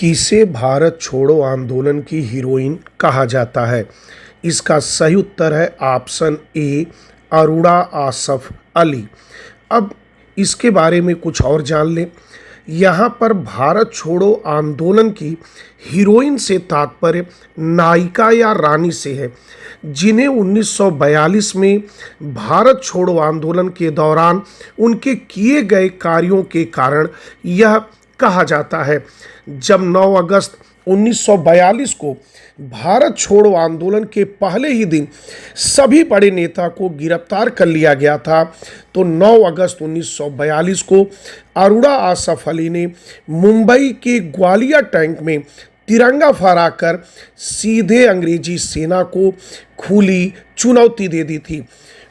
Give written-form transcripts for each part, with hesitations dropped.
किसे भारत छोड़ो आंदोलन की हीरोइन कहा जाता है? इसका सही उत्तर है ऑप्शन ए, अरुणा आसफ अली। अब इसके बारे में कुछ और जान लें। यहाँ पर भारत छोड़ो आंदोलन की हीरोइन से तात्पर्य नायिका या रानी से है, जिन्हें 1942 में भारत छोड़ो आंदोलन के दौरान उनके किए गए कार्यों के कारण यह कहा जाता है। जब 9 अगस्त 1942 को भारत छोड़ो आंदोलन के पहले ही दिन सभी बड़े नेता को गिरफ्तार कर लिया गया था, तो 9 अगस्त 1942 को अरुणा आसफ अली ने मुंबई के ग्वालियर टैंक में तिरंगा फहराकर सीधे अंग्रेजी सेना को खुली चुनौती दे दी थी।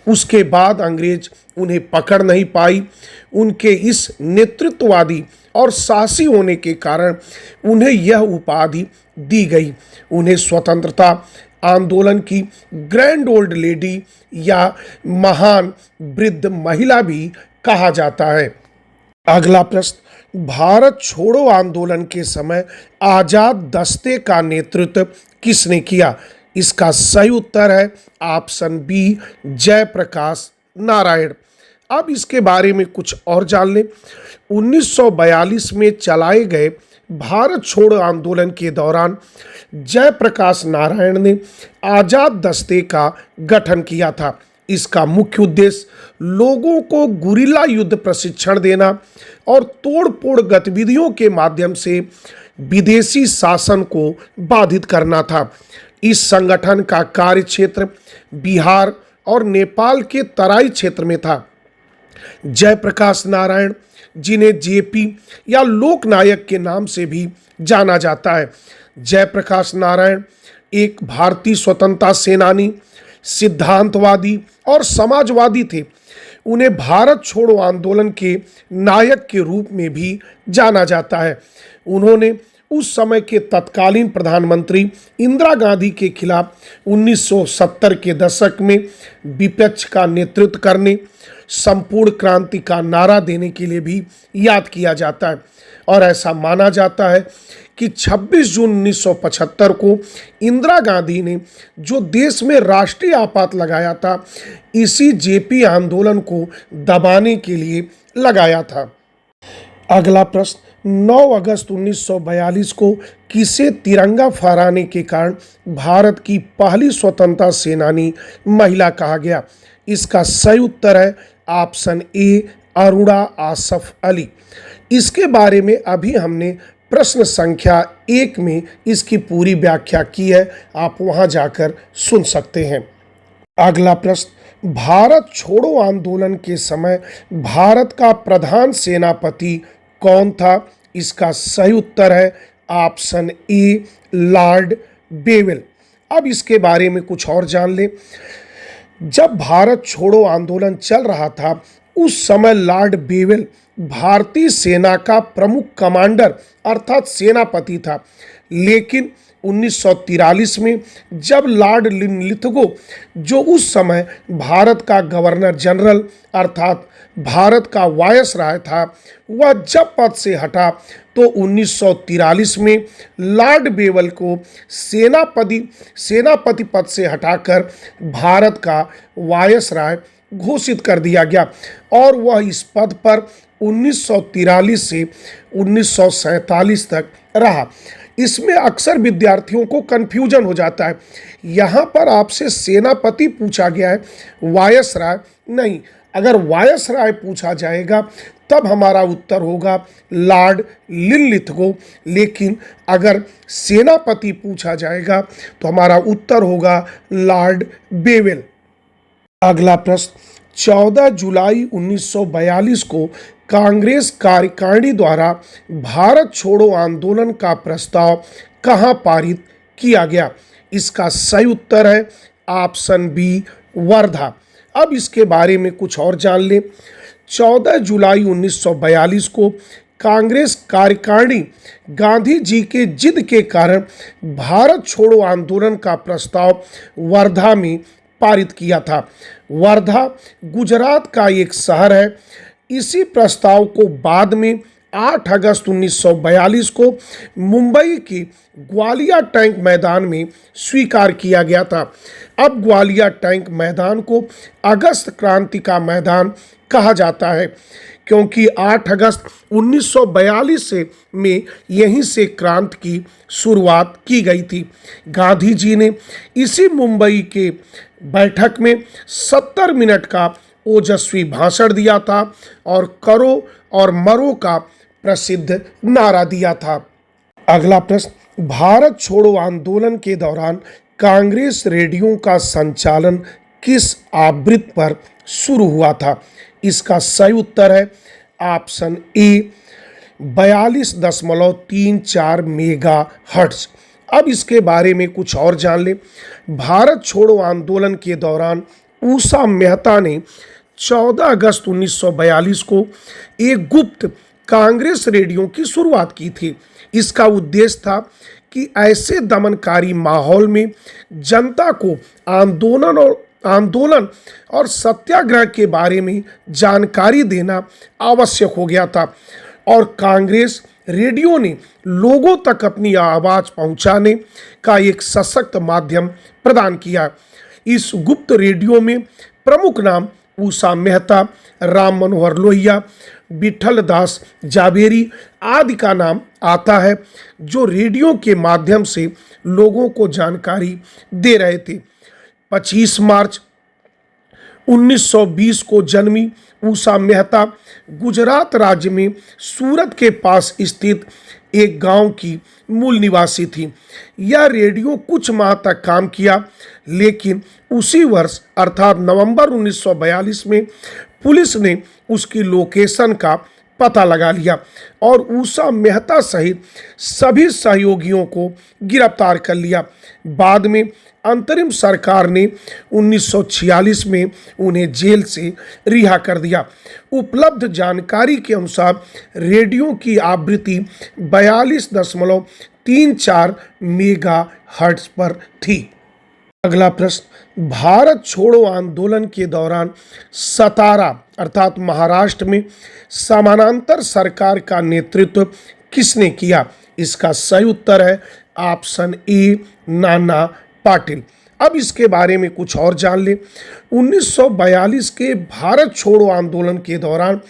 उसके बाद अंग्रेज उन्हें पकड़ नहीं पाई। उनके इस नेतृत्ववादी और साहसी होने के कारण उन्हें यह उपाधि दी गई। उन्हें स्वतंत्रता आंदोलन की ग्रैंड ओल्ड लेडी या महान वृद्ध महिला भी कहा जाता है। अगला प्रश्न, भारत छोड़ो आंदोलन के समय आजाद दस्ते का नेतृत्व किसने किया? इसका सही उत्तर है ऑप्शन बी, जयप्रकाश नारायण। अब इसके बारे में कुछ और जान लें। 1942 में चलाए गए भारत छोड़ो आंदोलन के दौरान जयप्रकाश नारायण ने आजाद दस्ते का गठन किया था। इसका मुख्य उद्देश्य लोगों को गुरिल्ला युद्ध प्रशिक्षण देना और तोड़फोड़ गतिविधियों के माध्यम से विदेशी शासन को बाधित करना था। इस संगठन का कार्य क्षेत्र बिहार और नेपाल के तराई क्षेत्र में था। जयप्रकाश नारायण, जिन्हें जेपी या लोकनायक के नाम से भी जाना जाता है, जयप्रकाश नारायण एक भारतीय स्वतंत्रता सेनानी, सिद्धांतवादी और समाजवादी थे। उन्हें भारत छोड़ो आंदोलन के नायक के रूप में भी जाना जाता है। उन्होंने उस समय के तत्कालीन प्रधानमंत्री इंदिरा गांधी के खिलाफ 1970 के दशक में विपक्ष का नेतृत्व करने, संपूर्ण क्रांति का नारा देने के लिए भी याद किया जाता है। और ऐसा माना जाता है कि 26 जून 1975 को इंदिरा गांधी ने जो देश में राष्ट्रीय आपात लगाया था, इसी जेपी आंदोलन को दबाने के लिए लगाया था। अगला प्रश्न, 9 अगस्त 1942 को किसे तिरंगा फहराने के कारण भारत की पहली स्वतंत्रता सेनानी महिला कहा गया? इसका सही उत्तर है ऑप्शन ए, अरुणा आसफ अली। इसके बारे में अभी हमने प्रश्न संख्या 1 में इसकी पूरी व्याख्या की है, आप वहां जाकर सुन सकते हैं। अगला प्रश्न, भारत छोड़ो आंदोलन के समय भारत का प्रधान सेनापति कौन था? इसका सही उत्तर है ऑप्शन ए, लॉर्ड बेवेल। अब इसके बारे में कुछ और जान लें। जब भारत छोड़ो आंदोलन चल रहा था, उस समय लॉर्ड बेवेल भारतीय सेना का प्रमुख कमांडर अर्थात सेनापति था। लेकिन 1943 में जब लॉर्ड लिथगो, जो उस समय भारत का गवर्नर जनरल अर्थात भारत का वायसराय था, वह जब पद से हटा, तो 1943 में लॉर्ड बेवेल को सेनापति पद से हटाकर भारत का वायसराय घोषित कर दिया गया और वह इस पद पर 1943 से 1947 तक रहा। इसमें अक्सर विद्यार्थियों को कन्फ्यूजन हो जाता है। यहाँ पर आपसे सेनापति पूछा गया है, वायसराय नहीं। अगर वायसराय पूछा जाएगा तब हमारा उत्तर होगा लॉर्ड लिथगो, लेकिन अगर सेनापति पूछा जाएगा तो हमारा उत्तर होगा लॉर्ड बेवेल। अगला प्रश्न, 14 जुलाई 1942 को कांग्रेस कार्यकारिणी द्वारा भारत छोड़ो आंदोलन का प्रस्ताव कहां पारित किया गया? इसका सही उत्तर है ऑप्शन बी, वर्धा। अब इसके बारे में कुछ और जान लें। 14 जुलाई 1942 को कांग्रेस कार्यकारिणी गांधी जी के जिद के कारण भारत छोड़ो आंदोलन का प्रस्ताव वर्धा में पारित किया था। वर्धा गुजरात का एक शहर है। इसी प्रस्ताव को बाद में 8 अगस्त 1942 को मुंबई के ग्वालिया टैंक मैदान में स्वीकार किया गया था। अब ग्वालिया टैंक मैदान को अगस्त क्रांति का मैदान कहा जाता है, क्योंकि 8 अगस्त 1942 में यहीं से क्रांति की शुरुआत की गई थी। गांधी जी ने इसी मुंबई के बैठक में 70 मिनट का ओजस्वी भाषण दिया था और करो और मरो का प्रसिद्ध नारा दिया था। अगला प्रश्न, भारत छोड़ो आंदोलन के दौरान कांग्रेस रेडियो का संचालन किस आवृत्ति पर शुरू हुआ था? इसका सही उत्तर है ऑप्शन ए 42.34 मेगा हर्ट्ज। अब इसके बारे में कुछ और जान लें। भारत छोड़ो आंदोलन के दौरान उषा मेहता ने 14 अगस्त 1942 को एक गुप्त कांग्रेस रेडियो की शुरुआत की थी। इसका उद्देश्य था कि ऐसे दमनकारी माहौल में जनता को आंदोलन और सत्याग्रह के बारे में जानकारी देना आवश्यक हो गया था और कांग्रेस रेडियो ने लोगों तक अपनी आवाज़ पहुंचाने का एक सशक्त माध्यम प्रदान किया। इस गुप्त रेडियो में प्रमुख नाम उषा मेहता, राम मनोहर लोहिया, विठल दास जावेरी आदि का नाम आता है, जो रेडियो के माध्यम से लोगों को जानकारी दे रहे थे। 25 मार्च 1920 को जन्मी उषा मेहता गुजरात राज्य में सूरत के पास स्थित एक गांव की मूल निवासी थी। यह रेडियो कुछ माह तक काम किया, लेकिन उसी वर्ष अर्थात नवंबर 1942 में पुलिस ने उसकी लोकेशन का पता लगा लिया और उषा मेहता सहित सभी सहयोगियों को गिरफ्तार कर लिया। बाद में अंतरिम सरकार ने 1946 में उन्हें जेल से रिहा कर दिया। उपलब्ध जानकारी के अनुसार रेडियो की आवृत्ति 42.34 मेगा हर्ट्ज पर थी। अगला प्रश्न, भारत छोड़ो आंदोलन के दौरान सतारा अर्थात महाराष्ट्र में समानांतर सरकार का नेतृत्व किसने किया? इसका सही उत्तर है ऑप्शन ए नाना पाटिल। अब इसके बारे में कुछ और जान लें। 1942 के भारत छोड़ो आंदोलन के दौरान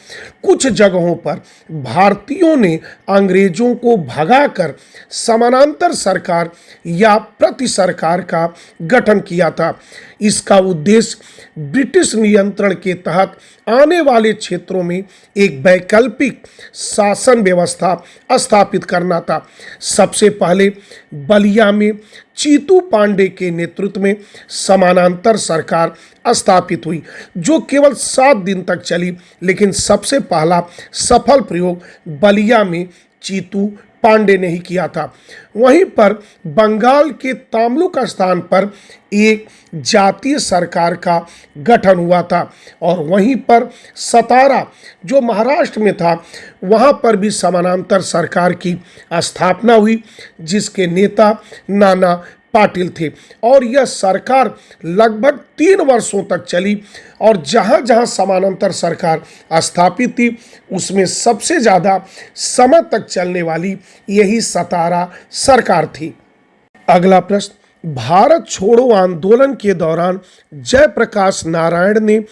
कुछ जगहों पर भारतीयों ने अंग्रेजों को भगाकर समानांतर सरकार या प्रति सरकार का गठन किया था। इसका उद्देश्य ब्रिटिश नियंत्रण के तहत आने वाले क्षेत्रों में एक वैकल्पिक शासन व्यवस्था स्थापित करना था। सबसे पहले बलिया में चीतू पांडे के नेतृत्व में समानांतर सरकार स्थापित हुई, जो केवल 7 दिन तक चली, लेकिन सबसे पहला सफल प्रयोग बलिया में चीतू पांडे ने ही किया था। वहीं पर बंगाल के तामलुक स्थान पर एक जातीय सरकार का गठन हुआ था और वहीं पर सतारा जो महाराष्ट्र में था वहां पर भी समानांतर सरकार की स्थापना हुई, जिसके नेता नाना पाटिल थे और यह सरकार लगभग 3 वर्षों तक चली और जहां जहां समानांतर सरकार स्थापित थी उसमें सबसे ज़्यादा समय तक चलने वाली यही सतारा सरकार थी। अगला प्रश्न, भारत छोड़ो आंदोलन के दौरान जयप्रकाश नारायण ने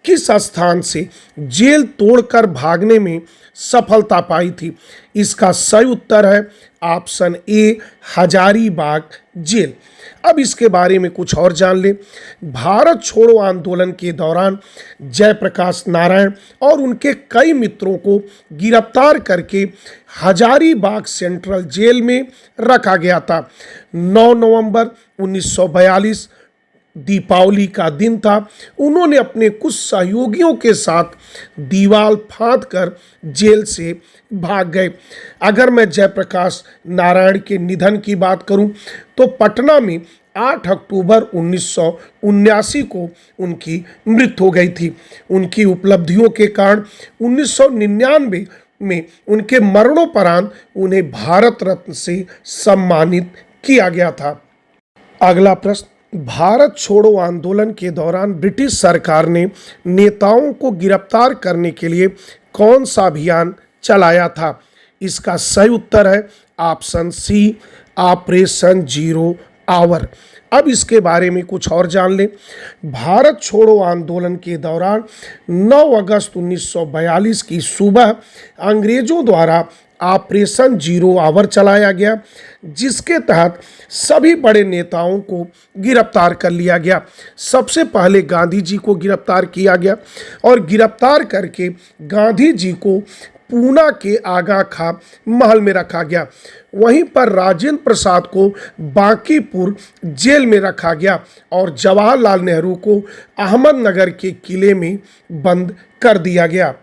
किस स्थान से जेल तोड़कर भागने में सफलता पाई थी? इसका सही उत्तर है ऑप्शन ए हजारीबाग जेल। अब इसके बारे में कुछ और जान लें। भारत छोड़ो आंदोलन के दौरान जयप्रकाश नारायण और उनके कई मित्रों को गिरफ्तार करके हजारीबाग सेंट्रल जेल में रखा गया था। 9 नवंबर 1942 दीपावली का दिन था। उन्होंने अपने कुछ सहयोगियों के साथ दीवार फांदकर जेल से भाग गए। अगर मैं जयप्रकाश नारायण के निधन की बात करूं तो पटना में 8 अक्टूबर 1979 को उनकी मृत्यु हो गई थी। उनकी उपलब्धियों के कारण 1999 में उनके मरणोपरांत उन्हें भारत रत्न से सम्मानित किया गया था। अगला प्रश्न, भारत छोड़ो आंदोलन के दौरान ब्रिटिश सरकार ने नेताओं को गिरफ्तार करने के लिए कौन सा अभियान चलाया था? इसका सही उत्तर है option C, operation zero hour. अब इसके बारे में कुछ और जान लें। भारत छोड़ो आंदोलन के दौरान 9 अगस्त 1942 की सुबह अंग्रेजों द्वारा ऑपरेशन जीरो आवर चलाया गया, जिसके तहत सभी बड़े नेताओं को गिरफ्तार कर लिया गया। सबसे पहले गांधी जी को गिरफ्तार किया गया और गिरफ्तार करके गांधी जी को पूना के आगा खां महल में रखा गया। वहीं पर राजेंद्र प्रसाद को बांकीपुर जेल में रखा गया और जवाहरलाल नेहरू को अहमदनगर के किले में बंद कर दिया गया।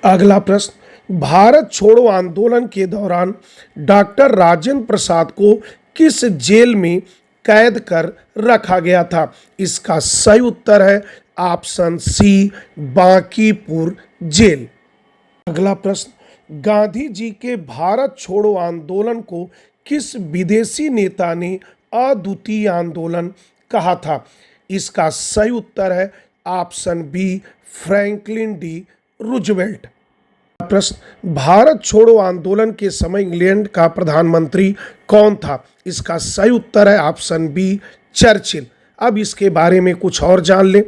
अगला प्रश्न, भारत छोड़ो आंदोलन के दौरान डॉक्टर राजेंद्र प्रसाद को किस जेल में कैद कर रखा गया था? इसका सही उत्तर है ऑप्शन सी, बांकीपुर जेल। अगला प्रश्न, गांधी जी के भारत छोड़ो आंदोलन को किस विदेशी नेता ने अद्वितीय आंदोलन कहा था? इसका सही उत्तर है option B, Franklin D Roosevelt. प्रश्न, भारत छोड़ो आंदोलन के समय इंग्लैंड का प्रधानमंत्री कौन था? इसका सही उत्तर है ऑप्शन बी, चर्चिल। अब इसके बारे में कुछ और जान लें।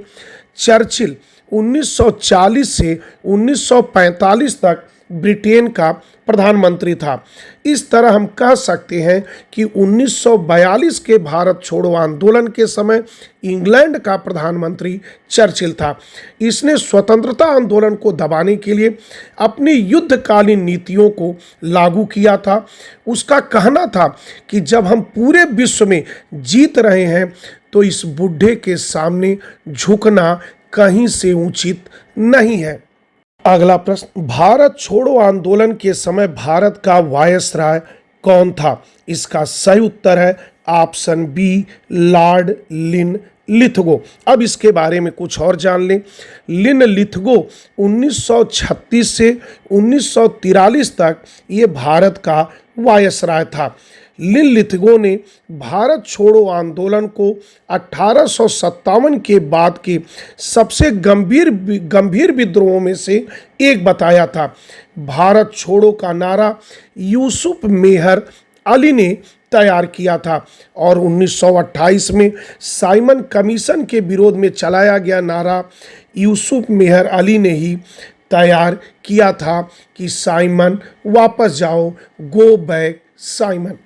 चर्चिल 1940 से 1945 तक ब्रिटेन का प्रधानमंत्री था। इस तरह हम कह सकते हैं कि 1942 के भारत छोड़ो आंदोलन के समय इंग्लैंड का प्रधानमंत्री चर्चिल था। इसने स्वतंत्रता आंदोलन को दबाने के लिए अपनी युद्धकालीन नीतियों को लागू किया था। उसका कहना था कि जब हम पूरे विश्व में जीत रहे हैं तो इस बुढ़े के सामने झुकना कहीं से उचित नहीं है। अगला प्रश्न, भारत छोड़ो आंदोलन के समय भारत का वायसराय कौन था? इसका सही उत्तर है ऑप्शन बी, लॉर्ड लिन लिथगो। अब इसके बारे में कुछ और जान लें। लिन लिथगो 1936 से 1943 तक ये भारत का वायसराय था। लिन लिथगो ने भारत छोड़ो आंदोलन को 1857 के बाद के सबसे गंभीर विद्रोहों में से एक बताया था। भारत छोड़ो का नारा यूसुफ मेहर अली ने तैयार किया था और 1928 में साइमन कमीशन के विरोध में चलाया गया नारा यूसुफ मेहर अली ने ही तैयार किया था कि साइमन वापस जाओ, गो बैक साइमन।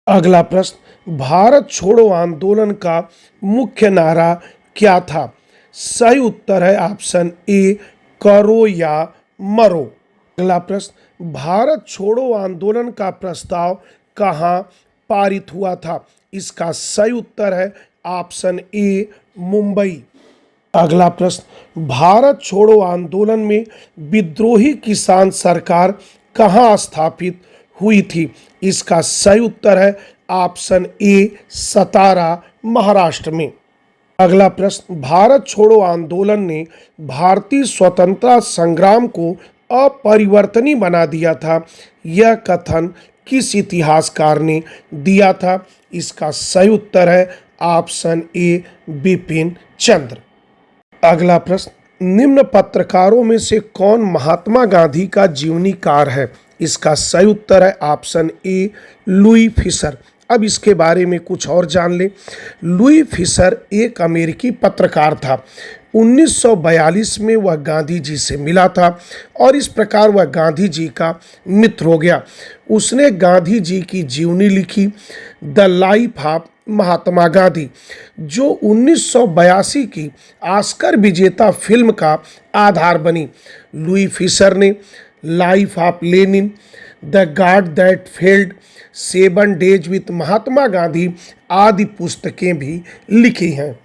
अगला प्रश्न, भारत छोड़ो आंदोलन का मुख्य नारा क्या था? सही उत्तर है ऑप्शन ए, करो या मरो। अगला प्रश्न, भारत छोड़ो आंदोलन का प्रस्ताव कहाँ पारित हुआ था? इसका सही उत्तर है ऑप्शन ए, मुंबई। अगला प्रश्न, भारत छोड़ो आंदोलन में विद्रोही किसान सरकार कहाँ स्थापित हुई थी? इसका सही उत्तर है ऑप्शन ए, सतारा, महाराष्ट्र में। अगला प्रश्न, भारत छोड़ो आंदोलन ने भारतीय स्वतंत्रता संग्राम को अपरिवर्तनीय बना दिया था। यह कथन किस इतिहासकार ने दिया था? इसका सही उत्तर है ऑप्शन ए, बिपिन चंद्र। अगला प्रश्न, निम्न पत्रकारों में से कौन महात्मा गांधी का जीवनीकार है? इसका सही उत्तर है ऑप्शन ए, लुई फिशर। अब इसके बारे में कुछ और जान लें। लुई फिशर एक अमेरिकी पत्रकार था। 1942 में वह गांधी जी से मिला था और इस प्रकार वह गांधी जी का मित्र हो गया। उसने गांधी जी की जीवनी लिखी, the life of Mahatma Gandhi, जो 1982 की ऑस्कर विजेता फिल्म का आधार बनी। लुई फिशर ने life of Lenin, the god that failed, 7 days with Mahatma Gandhi आदि पुस्तकें भी लिखी हैं।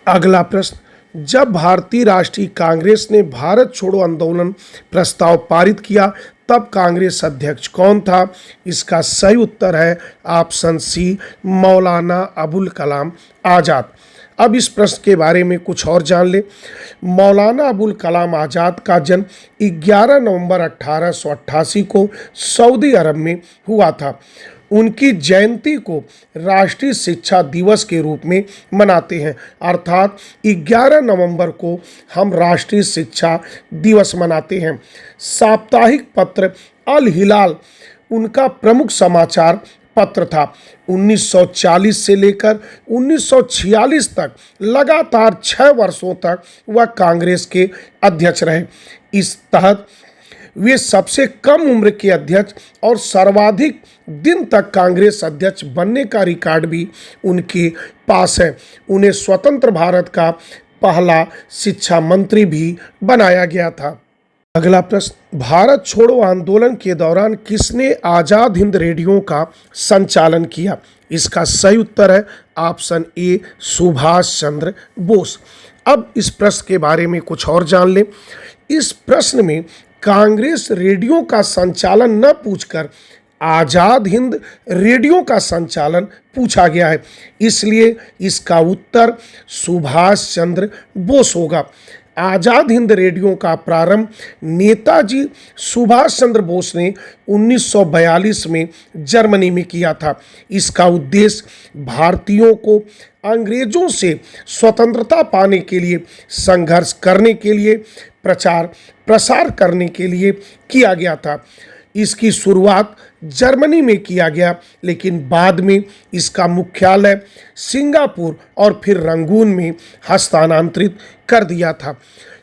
अगला प्रश्न, जब भारतीय राष्ट्रीय कांग्रेस ने भारत छोड़ो आंदोलन प्रस्ताव पारित किया तब कांग्रेस अध्यक्ष कौन था? इसका सही उत्तर है ऑप्शन सी, मौलाना अबुल कलाम आज़ाद। अब इस प्रश्न के बारे में कुछ और जान लें। मौलाना अबुल कलाम आज़ाद का जन्म 11 नवंबर 1888 को सऊदी अरब में हुआ था। उनकी जयंती को राष्ट्रीय शिक्षा दिवस के रूप में मनाते हैं, अर्थात 11 नवंबर को हम राष्ट्रीय शिक्षा दिवस मनाते हैं। साप्ताहिक पत्र अल हिलाल उनका प्रमुख समाचार पत्र था। 1940 से लेकर 1946 तक लगातार 6 वर्षों तक वह कांग्रेस के अध्यक्ष रहे। इस तहत वे सबसे कम उम्र के अध्यक्ष और सर्वाधिक दिन तक कांग्रेस अध्यक्ष बनने का रिकॉर्ड भी उनके पास है। उन्हें स्वतंत्र भारत का पहला शिक्षा मंत्री भी बनाया गया था। अगला प्रश्न, भारत छोड़ो आंदोलन के दौरान किसने आज़ाद हिंद रेडियो का संचालन किया? इसका सही उत्तर है ऑप्शन ए, सुभाष चंद्र बोस। अब इस प्रश्न के बारे में कुछ और जान लें। इस प्रश्न में कांग्रेस रेडियो का संचालन न पूछकर आज़ाद हिंद रेडियो का संचालन पूछा गया है, इसलिए इसका उत्तर सुभाष चंद्र बोस होगा। आज़ाद हिंद रेडियो का प्रारंभ नेताजी सुभाष चंद्र बोस ने 1942 में जर्मनी में किया था। इसका उद्देश्य भारतीयों को अंग्रेजों से स्वतंत्रता पाने के लिए संघर्ष करने के लिए प्रचार प्रसार करने के लिए किया गया था। इसकी शुरुआत जर्मनी में किया गया, लेकिन बाद में इसका मुख्यालय सिंगापुर और फिर रंगून में हस्तांतरित कर दिया था।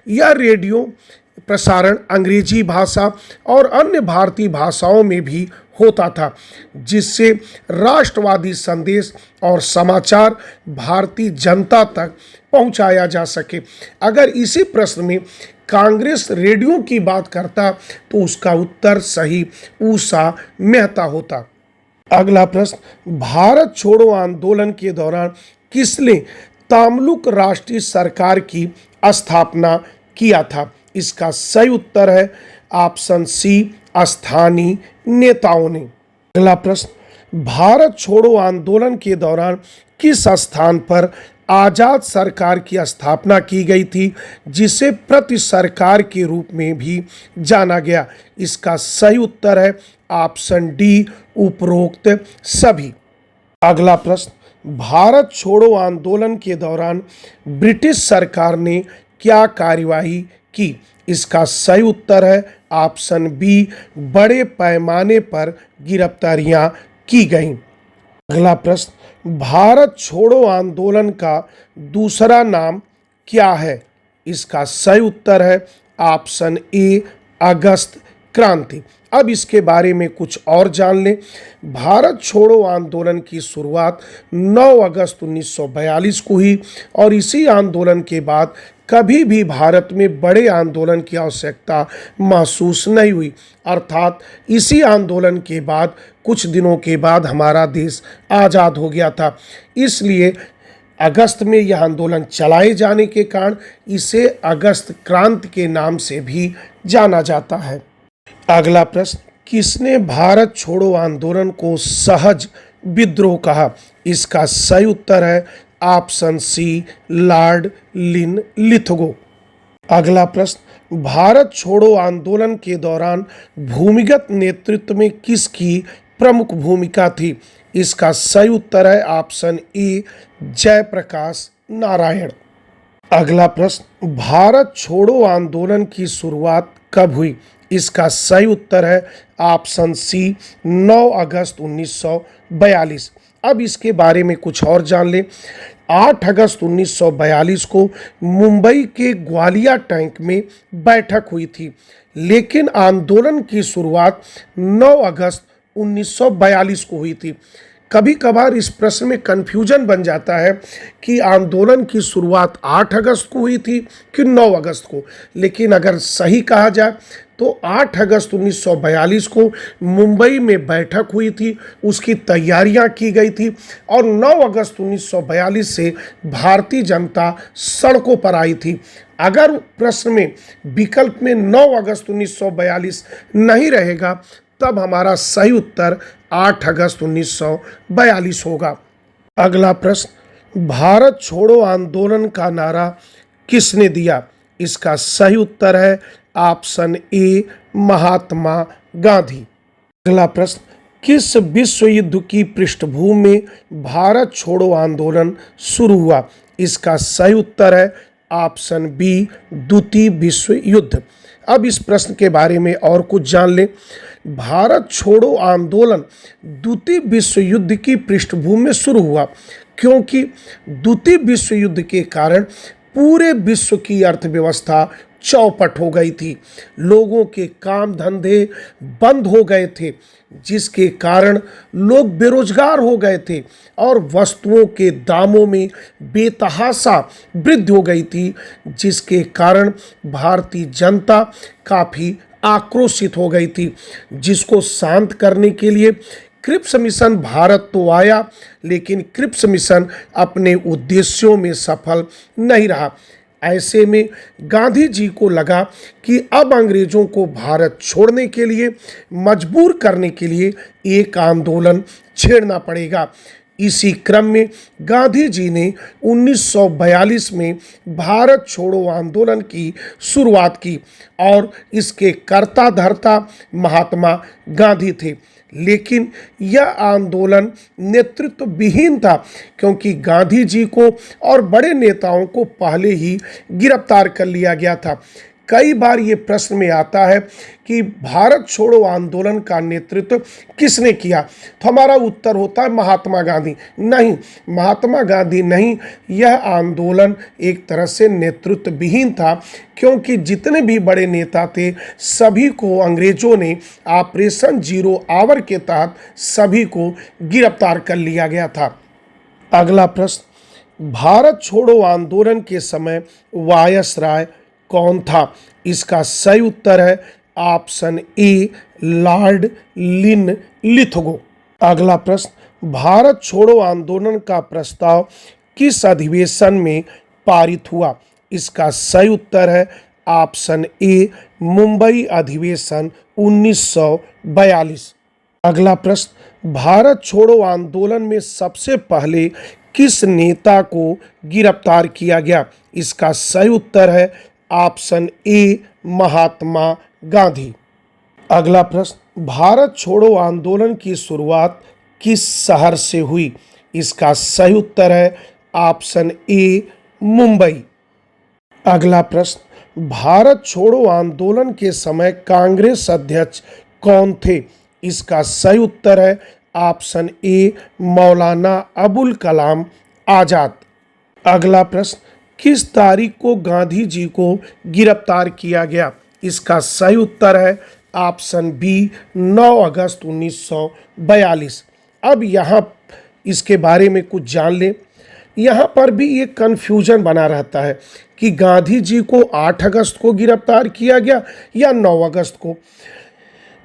यह रेडियो प्रसारण अंग्रेजी भाषा और अन्य भारतीय भाषाओं में भी होता था, जिससे राष्ट्रवादी संदेश और समाचार भारतीय जनता तक पहुंचाया जा सके। अगर इसी प्रश्न में कांग्रेस रेडियो की बात करता तो उसका उत्तर सही उषा मेहता होता। अगला प्रश्न, भारत छोड़ो आंदोलन के दौरान किसने तमलुक राष्ट्रीय सरकार की स्थापना किया था? इसका सही उत्तर है ऑप्शन सी, स्थानीय नेताओं ने। अगला प्रश्न, भारत छोड़ो आंदोलन के दौरान किस स्थान पर आज़ाद सरकार की स्थापना की गई थी, जिसे प्रति सरकार के रूप में भी जाना गया? इसका सही उत्तर है ऑप्शन डी, उपरोक्त सभी। अगला प्रश्न, भारत छोड़ो आंदोलन के दौरान ब्रिटिश सरकार ने क्या कार्यवाही की? इसका सही उत्तर है ऑप्शन बी, बड़े पैमाने पर गिरफ्तारियां की गईं। अगला प्रश्न, भारत छोड़ो आंदोलन का दूसरा नाम क्या है? इसका सही उत्तर है ऑप्शन ए, अगस्त क्रांति। अब इसके बारे में कुछ और जान लें। भारत छोड़ो आंदोलन की शुरुआत 9 अगस्त 1942 को हुई और इसी आंदोलन के बाद कभी भी भारत में बड़े आंदोलन की आवश्यकता महसूस नहीं हुई। अर्थात इसी आंदोलन के बाद कुछ दिनों के बाद हमारा देश आज़ाद हो गया था। इसलिए अगस्त में यह आंदोलन चलाए जाने के कारण इसे अगस्त क्रांति के नाम से भी जाना जाता है। अगला प्रश्न, किसने भारत छोड़ो आंदोलन को सहज विद्रोह कहा? इसका सही उत्तर है ऑप्शन सी, लॉर्ड लिथगो। अगला प्रश्न, भारत छोड़ो आंदोलन के दौरान भूमिगत नेतृत्व में किसकी प्रमुख भूमिका थी? इसका सही उत्तर है ऑप्शन ए, जयप्रकाश नारायण। अगला प्रश्न, भारत छोड़ो आंदोलन की शुरुआत कब हुई? इसका सही उत्तर है ऑप्शन सी, 9 अगस्त 1942। अब इसके बारे में कुछ और जान लें। 8 अगस्त 1942 को मुंबई के ग्वालिया टैंक में बैठक हुई थी, लेकिन आंदोलन की शुरुआत 9 अगस्त 1942 को हुई थी। कभी कभार इस प्रश्न में कन्फ्यूजन बन जाता है कि आंदोलन की शुरुआत 8 अगस्त को हुई थी कि 9 अगस्त को, लेकिन अगर सही कहा जाए तो 8 अगस्त 1942 को मुंबई में बैठक हुई थी, उसकी तैयारियां की गई थी और 9 अगस्त 1942 से भारतीय जनता सड़कों पर आई थी। अगर प्रश्न में विकल्प में 9 अगस्त 1942 नहीं रहेगा तब हमारा सही उत्तर 8 अगस्त 1942 होगा। अगला प्रश्न, भारत छोड़ो आंदोलन का नारा किसने दिया? इसका सही उत्तर है ऑप्शन ए, महात्मा गांधी। अगला प्रश्न, किस विश्व युद्ध की पृष्ठभूमि में भारत छोड़ो आंदोलन शुरू हुआ? इसका सही उत्तर है ऑप्शन बी, द्वितीय विश्व युद्ध। अब इस प्रश्न के बारे में और कुछ जान लें। भारत छोड़ो आंदोलन द्वितीय विश्व युद्ध की पृष्ठभूमि में शुरू हुआ, क्योंकि द्वितीय विश्व युद्ध के कारण पूरे विश्व की अर्थव्यवस्था चौपट हो गई थी। लोगों के काम धंधे बंद हो गए थे, जिसके कारण लोग बेरोजगार हो गए थे और वस्तुओं के दामों में बेतहाशा वृद्धि हो गई थी, जिसके कारण भारतीय जनता काफ़ी आक्रोशित हो गई थी, जिसको शांत करने के लिए क्रिप्स मिशन भारत तो आया, लेकिन क्रिप्स मिशन अपने उद्देश्यों में सफल नहीं रहा। ऐसे में गांधी जी को लगा कि अब अंग्रेज़ों को भारत छोड़ने के लिए मजबूर करने के लिए एक आंदोलन छेड़ना पड़ेगा। इसी क्रम में गांधी जी ने 1942 में भारत छोड़ो आंदोलन की शुरुआत की और इसके कर्ता धर्ता महात्मा गांधी थे। लेकिन यह आंदोलन नेतृत्व विहीन था, क्योंकि गांधी जी को और बड़े नेताओं को पहले ही गिरफ्तार कर लिया गया था। कई बार ये प्रश्न में आता है कि भारत छोड़ो आंदोलन का नेतृत्व किसने किया, तो हमारा उत्तर होता है महात्मा गांधी। नहीं, महात्मा गांधी नहीं, यह आंदोलन एक तरह से नेतृत्व विहीन था, क्योंकि जितने भी बड़े नेता थे सभी को अंग्रेज़ों ने ऑपरेशन जीरो आवर के तहत सभी को गिरफ्तार कर लिया गया था। अगला प्रश्न, भारत छोड़ो आंदोलन के समय वायसराय कौन था? इसका सही उत्तर है option A, Lord Linlithgow. अगला प्रश्न, भारत छोड़ो आंदोलन का प्रस्ताव किस अधिवेशन में पारित हुआ? इसका सही उत्तर है ऑप्शन ए, मुंबई अधिवेशन 1942। अगला प्रश्न, भारत छोड़ो आंदोलन में सबसे पहले किस नेता को गिरफ्तार किया गया? इसका सही उत्तर है ऑप्शन ए, महात्मा गांधी। अगला प्रश्न, भारत छोड़ो आंदोलन की शुरुआत किस शहर से हुई? इसका सही उत्तर है ऑप्शन ए, मुंबई। अगला प्रश्न, भारत छोड़ो आंदोलन के समय कांग्रेस अध्यक्ष कौन थे? इसका सही उत्तर है ऑप्शन ए, मौलाना अबुल कलाम आज़ाद। अगला प्रश्न, किस तारीख को गांधी जी को गिरफ्तार किया गया? इसका सही उत्तर है ऑप्शन बी, 9 अगस्त 1942। अब यहाँ इसके बारे में कुछ जान लें। यहाँ पर भी ये कन्फ्यूजन बना रहता है कि गांधी जी को 8 अगस्त को गिरफ्तार किया गया या 9 अगस्त को।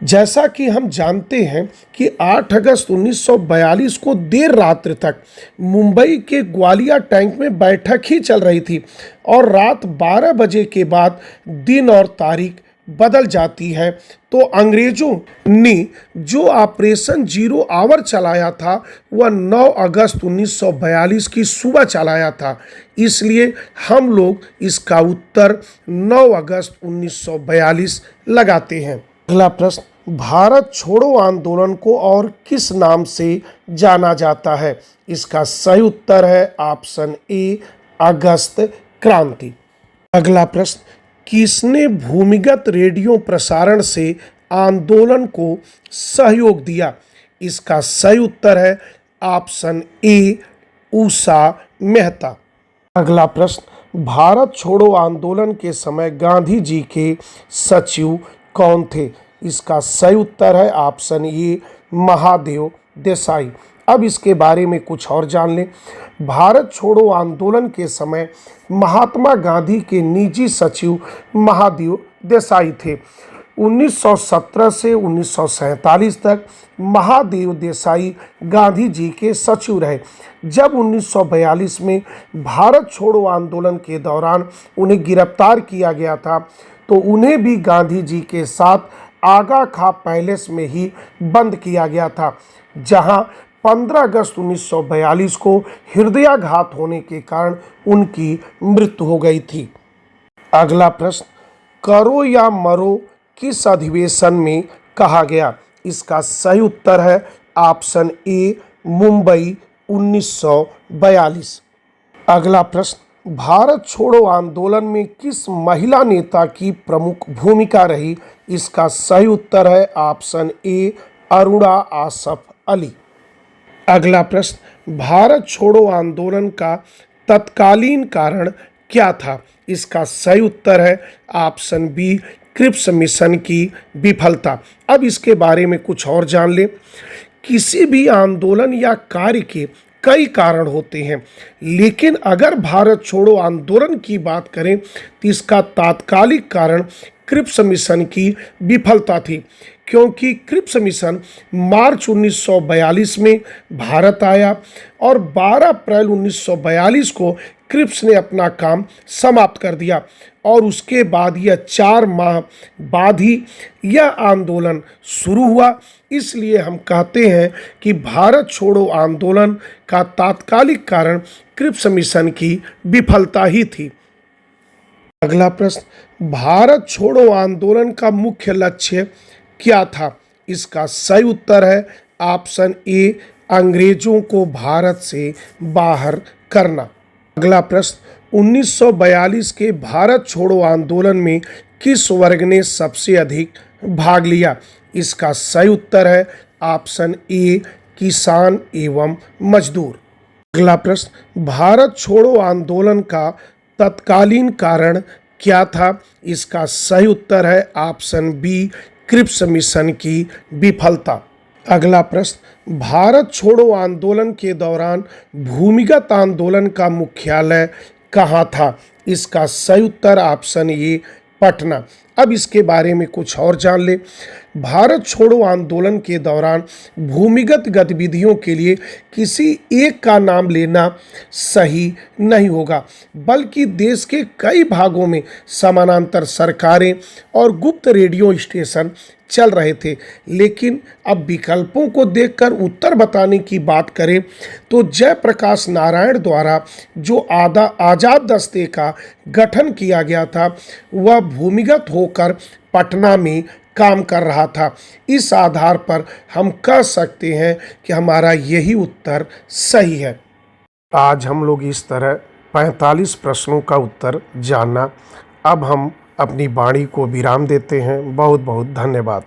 जैसा कि हम जानते हैं कि 8 अगस्त 1942 को देर रात्रि तक मुंबई के ग्वालिया टैंक में बैठक ही चल रही थी और रात 12 बजे के बाद दिन और तारीख बदल जाती है। तो अंग्रेज़ों ने जो ऑपरेशन जीरो आवर चलाया था वह 9 अगस्त 1942 की सुबह चलाया था, इसलिए हम लोग इसका उत्तर 9 अगस्त 1942 लगाते हैं। अगला प्रश्न, भारत छोड़ो आंदोलन को और किस नाम से जाना जाता है? इसका सही उत्तर है ऑप्शन ए, अगस्त क्रांति। अगला प्रश्न, किसने भूमिगत रेडियो प्रसारण से आंदोलन को सहयोग दिया? इसका सही उत्तर है ऑप्शन ए, उषा मेहता। अगला प्रश्न, भारत छोड़ो आंदोलन के समय गांधी जी के सचिव कौन थे? इसका सही उत्तर है ऑप्शन ए, महादेव देसाई। अब इसके बारे में कुछ और जान लें। भारत छोड़ो आंदोलन के समय महात्मा गांधी के निजी सचिव महादेव देसाई थे। 1917 से 1947 तक महादेव देसाई गांधी जी के सचिव रहे। जब 1942 में भारत छोड़ो आंदोलन के दौरान उन्हें गिरफ्तार किया गया था, तो उन्हें भी गांधी जी के साथ आगा खां पैलेस में ही बंद किया गया था, जहां 15 अगस्त 1942 को हृदयाघात होने के कारण उनकी मृत्यु हो गई थी। अगला प्रश्न, करो या मरो किस अधिवेशन में कहा गया? इसका सही उत्तर है ऑप्शन ए, मुंबई 1942। अगला प्रश्न, भारत छोड़ो आंदोलन में किस महिला नेता की प्रमुख भूमिका रही? इसका सही उत्तर है ऑप्शन ए अरुणा आसफ अली। अगला प्रश्न, भारत छोड़ो आंदोलन का तत्कालीन कारण क्या था? इसका सही उत्तर है ऑप्शन बी क्रिप्स मिशन की विफलता। अब इसके बारे में कुछ और जान लें। किसी भी आंदोलन या कार्य के कई कारण होते हैं, लेकिन अगर भारत छोड़ो आंदोलन की बात करें तो इसका तात्कालिक कारण क्रिप्स मिशन की विफलता थी, क्योंकि क्रिप्स मिशन मार्च 1942 में भारत आया और 12 अप्रैल 1942 को क्रिप्स ने अपना काम समाप्त कर दिया और उसके बाद यह 4 माह बाद ही यह आंदोलन शुरू हुआ। इसलिए हम कहते हैं कि भारत छोड़ो आंदोलन का तात्कालिक कारण क्रिप्स मिशन की विफलता ही थी। अगला प्रश्न, भारत छोड़ो आंदोलन का मुख्य लक्ष्य क्या था? इसका सही उत्तर है ऑप्शन ए अंग्रेजों को भारत से बाहर करना। अगला प्रश्न, 1942 के भारत छोड़ो आंदोलन में किस वर्ग ने सबसे अधिक भाग लिया? इसका सही उत्तर है ऑप्शन ए किसान एवं मजदूर। अगला प्रश्न, भारत छोड़ो आंदोलन का तत्कालीन कारण क्या था? इसका सही उत्तर है ऑप्शन बी क्रिप्स मिशन की विफलता। अगला प्रश्न, भारत छोड़ो आंदोलन के दौरान भूमिगत आंदोलन का मुख्यालय कहाँ था? इसका सही उत्तर ऑप्शन ए पटना। अब इसके बारे में कुछ और जान लें। भारत छोड़ो आंदोलन के दौरान भूमिगत गतिविधियों के लिए किसी एक का नाम लेना सही नहीं होगा, बल्कि देश के कई भागों में समानांतर सरकारें और गुप्त रेडियो स्टेशन चल रहे थे। लेकिन अब विकल्पों को देखकर उत्तर बताने की बात करें तो जयप्रकाश नारायण द्वारा जो आज़ाद दस्ते का गठन किया गया था वह भूमिगत होकर पटना में काम कर रहा था। इस आधार पर हम कह सकते हैं कि हमारा यही उत्तर सही है। आज हम लोग इस तरह 45 प्रश्नों का उत्तर जाना। अब हम अपनी वाणी को विराम देते हैं। बहुत बहुत धन्यवाद।